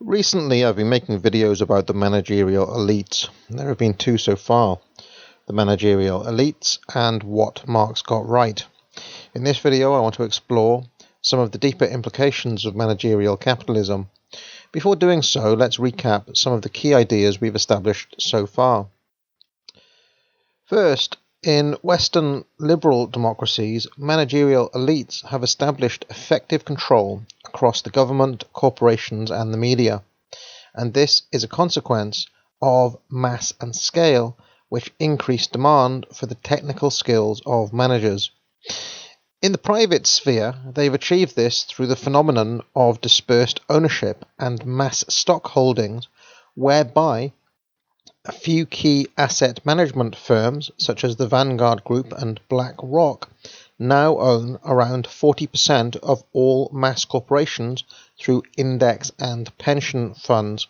Recently, I've been making videos about the managerial elites. There have been two so far: the managerial elites and what Marx got right. In this video, I want to explore some of the deeper implications of managerial capitalism. Before doing so, let's recap some of the key ideas we've established so far. First, in Western liberal democracies, managerial elites have established effective control across the government, corporations, and the media. And this is a consequence of mass and scale, which increase demand for the technical skills of managers. In the private sphere, they've achieved this through the phenomenon of dispersed ownership and mass stock holdings, whereby a few key asset management firms, such as the Vanguard Group and BlackRock, now own around 40% of all mass corporations through index and pension funds.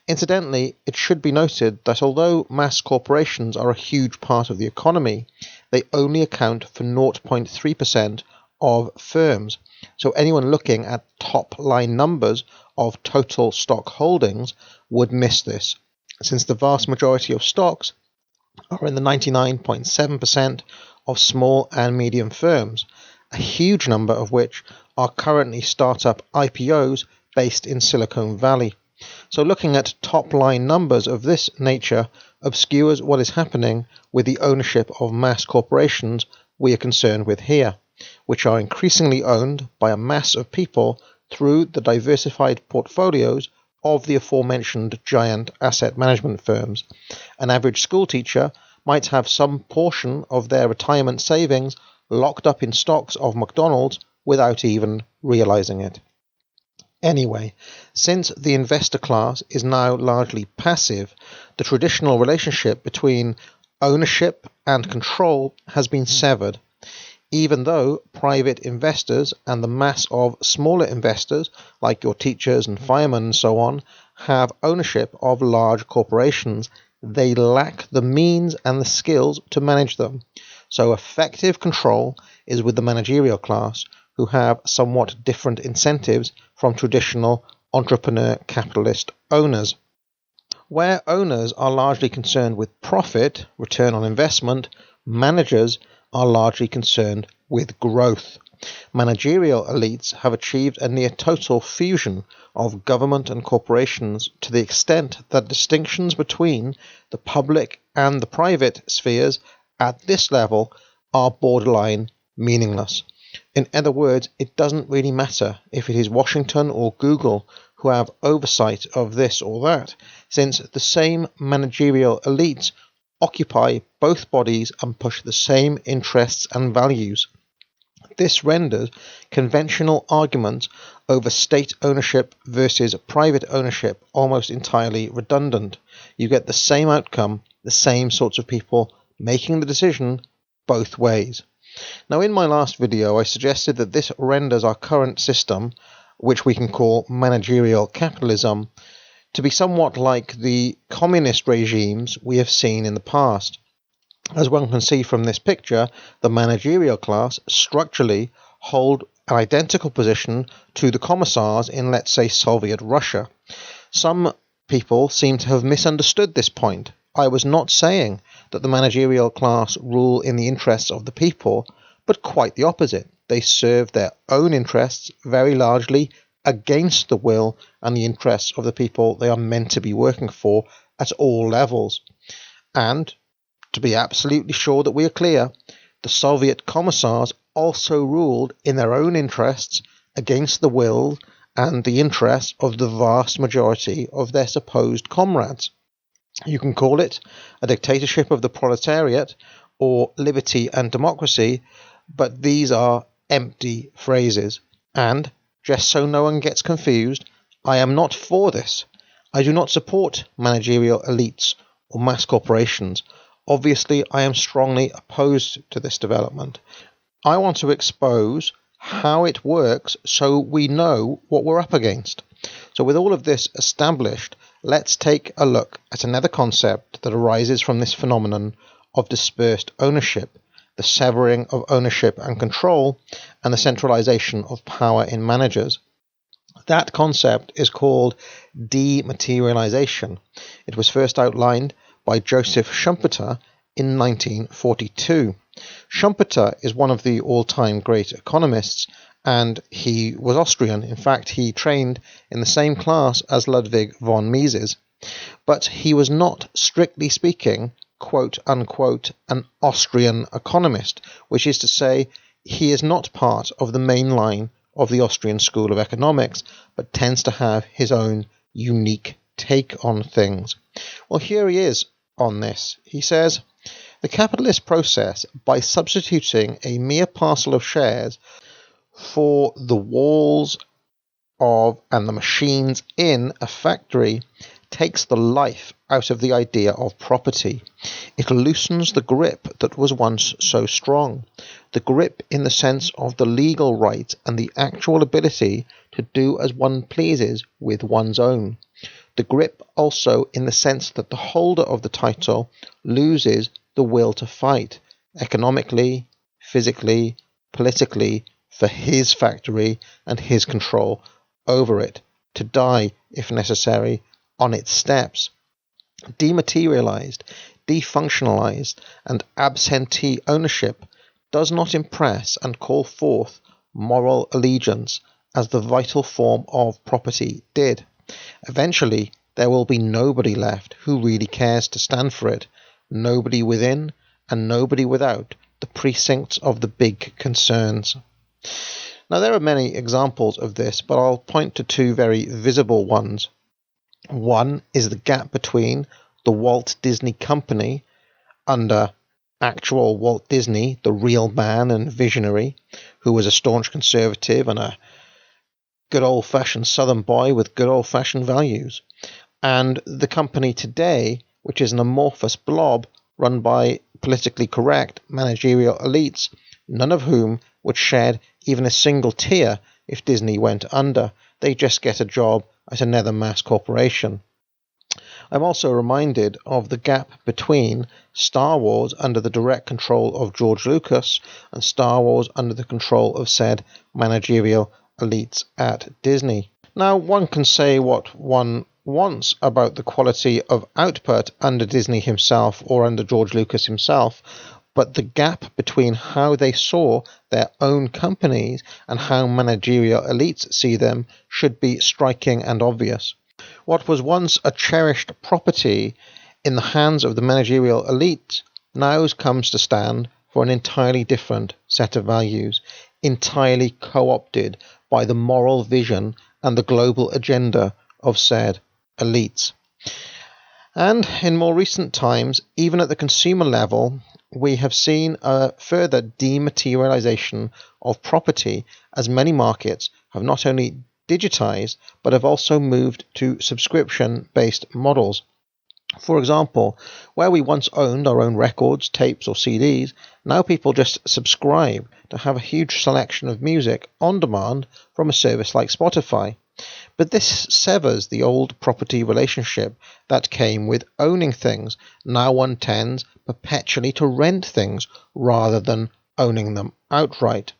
Incidentally, it should be noted that although mass corporations are a huge part of the economy, they only account for 0.3% of firms. So anyone looking at top-line numbers of total stock holdings would miss this, since the vast majority of stocks are in the 99.7% of small and medium firms, a huge number of which are currently startup IPOs based in Silicon Valley. So looking at top-line numbers of this nature obscures what is happening with the ownership of mass corporations we are concerned with here, which are increasingly owned by a mass of people through the diversified portfolios of the aforementioned giant asset management firms. An average schoolteacher might have some portion of their retirement savings locked up in stocks of McDonald's without even realizing it. Anyway, since the investor class is now largely passive, the traditional relationship between ownership and control has been severed, even though private investors and the mass of smaller investors, like your teachers and firemen and so on, have ownership of large corporations. They lack the means and the skills to manage them. So effective control is with the managerial class, who have somewhat different incentives from traditional entrepreneur capitalist owners. Where owners are largely concerned with profit, return on investment, managers are largely concerned with growth. Managerial elites have achieved a near total fusion of government and corporations to the extent that distinctions between the public and the private spheres at this level are borderline meaningless. In other words, it doesn't really matter if it is Washington or Google who have oversight of this or that, since the same managerial elites occupy both bodies and push the same interests and values. This renders conventional arguments over state ownership versus private ownership almost entirely redundant. You get the same outcome, the same sorts of people making the decision both ways. Now, in my last video, I suggested that this renders our current system, which we can call managerial capitalism, to be somewhat like the communist regimes we have seen in the past. As one can see from this picture, the managerial class structurally hold an identical position to the commissars in, let's say, Soviet Russia. Some people seem to have misunderstood this point. I was not saying that the managerial class rule in the interests of the people, but quite the opposite. They serve their own interests very largely against the will and the interests of the people they are meant to be working for at all levels. And, to be absolutely sure that we are clear, the Soviet commissars also ruled in their own interests against the will and the interests of the vast majority of their supposed comrades. You can call it a dictatorship of the proletariat or liberty and democracy, but these are empty phrases. And, just so no one gets confused, I am not for this. I do not support managerial elites or mass corporations. Obviously, I am strongly opposed to this development. I want to expose how it works so we know what we're up against. So with all of this established, let's take a look at another concept that arises from this phenomenon of dispersed ownership, the severing of ownership and control, and the centralization of power in managers. That concept is called dematerialization. It was first outlined by Joseph Schumpeter in 1942. Schumpeter is one of the all-time great economists, and he was Austrian. In fact, he trained in the same class as Ludwig von Mises. But he was not, strictly speaking, quote-unquote, an Austrian economist, which is to say, he is not part of the main line of the Austrian School of Economics, but tends to have his own unique take on things. Well, here he is on this. He says, the capitalist process, by substituting a mere parcel of shares for the walls of and the machines in a factory, takes the life out of the idea of property. It loosens the grip that was once so strong, the grip in the sense of the legal right and the actual ability to do as one pleases with one's own. The grip also in the sense that the holder of the title loses the will to fight, economically, physically, politically, for his factory and his control over it, to die, if necessary, on its steps. Dematerialized, defunctionalized, and absentee ownership does not impress and call forth moral allegiance as the vital form of property did. Eventually, there will be nobody left who really cares to stand for it, nobody within and nobody without the precincts of the big concerns. Now, there are many examples of this, but I'll point to two very visible ones. One is the gap between the Walt Disney Company under actual Walt Disney, the real man and visionary, who was a staunch conservative and a good old-fashioned Southern boy with good old-fashioned values, and the company today, which is an amorphous blob run by politically correct managerial elites, none of whom would shed even a single tear if Disney went under. They just get a job at another mass corporation. I'm also reminded of the gap between Star Wars under the direct control of George Lucas and Star Wars under the control of said managerial elites at Disney. Now, one can say what one wants about the quality of output under Disney himself or under George Lucas himself, but the gap between how they saw their own companies and how managerial elites see them should be striking and obvious. What was once a cherished property in the hands of the managerial elite now comes to stand for an entirely different set of values, entirely co-opted by the moral vision and the global agenda of said elites. And in more recent times, even at the consumer level, we have seen a further dematerialization of property as many markets have not only digitized but have also moved to subscription-based models. For example, where we once owned our own records, tapes or CDs, now people just subscribe to have a huge selection of music on demand from a service like Spotify. But this severs the old property relationship that came with owning things. Now one tends perpetually to rent things rather than owning them outright.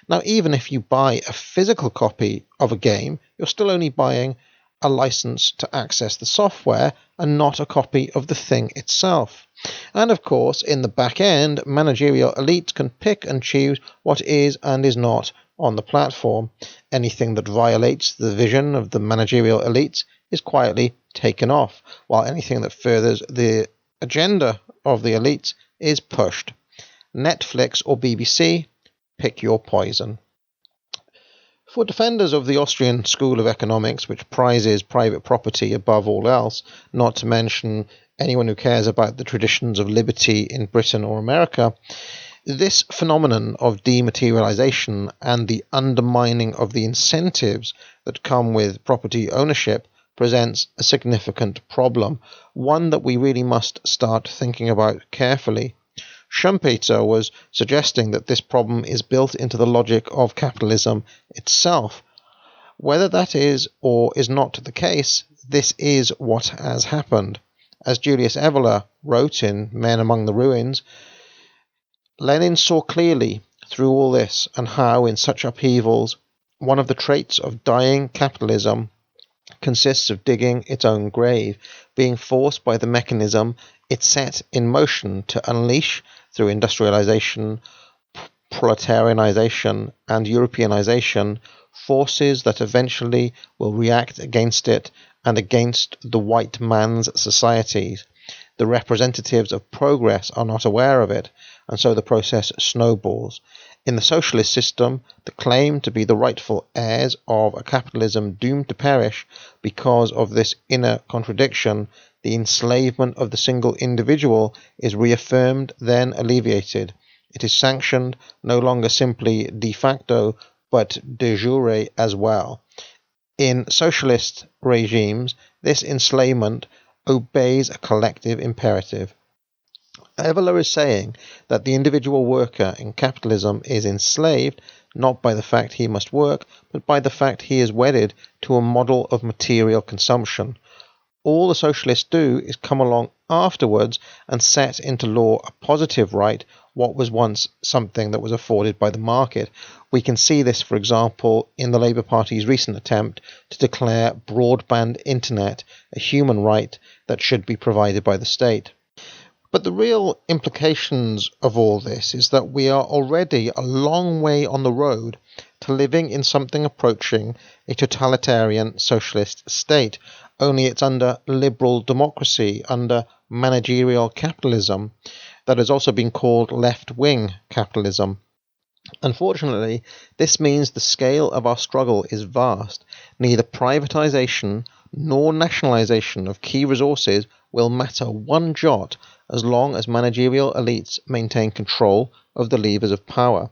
Now, even if you buy a physical copy of a game, you're still only buying a license to access the software and not a copy of the thing itself. And of course, in the back end, managerial elites can pick and choose what is and is not on the platform. Anything that violates the vision of the managerial elites is quietly taken off, while anything that furthers the agenda of the elites is pushed. Netflix or BBC, pick your poison. For defenders of the Austrian School of Economics, which prizes private property above all else, not to mention anyone who cares about the traditions of liberty in Britain or America, this phenomenon of dematerialization and the undermining of the incentives that come with property ownership presents a significant problem, one that we really must start thinking about carefully. Schumpeter was suggesting that this problem is built into the logic of capitalism itself. Whether that is or is not the case, this is what has happened. As Julius Evola wrote in Men Among the Ruins, Lenin saw clearly through all this and how in such upheavals one of the traits of dying capitalism consists of digging its own grave, being forced by the mechanism it set in motion to unleash through industrialization, proletarianization, and Europeanization, forces that eventually will react against it and against the white man's societies. The representatives of progress are not aware of it, and so the process snowballs. In the socialist system, the claim to be the rightful heirs of a capitalism doomed to perish because of this inner contradiction, the enslavement of the single individual, is reaffirmed, then alleviated. It is sanctioned no longer simply de facto, but de jure as well. In socialist regimes, this enslavement obeys a collective imperative. Eveler is saying that the individual worker in capitalism is enslaved not by the fact he must work, but by the fact he is wedded to a model of material consumption. All the socialists do is come along afterwards and set into law a positive right, what was once something that was afforded by the market. We can see this, for example, in the Labour Party's recent attempt to declare broadband internet a human right that should be provided by the state. But the real implications of all this is that we are already a long way on the road to living in something approaching a totalitarian socialist state, only it's under liberal democracy, under managerial capitalism, that has also been called left-wing capitalism. Unfortunately, this means the scale of our struggle is vast. Neither privatization nor nationalization of key resources will matter one jot as long as managerial elites maintain control of the levers of power.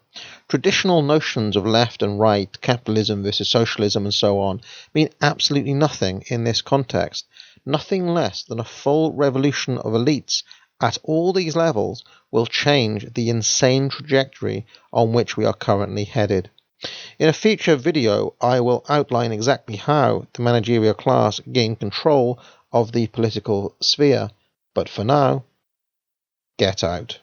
Traditional notions of left and right, capitalism versus socialism and so on, mean absolutely nothing in this context. Nothing less than a full revolution of elites at all these levels will change the insane trajectory on which we are currently headed. In a future video, I will outline exactly how the managerial class gain control of the political sphere. But for now, get out.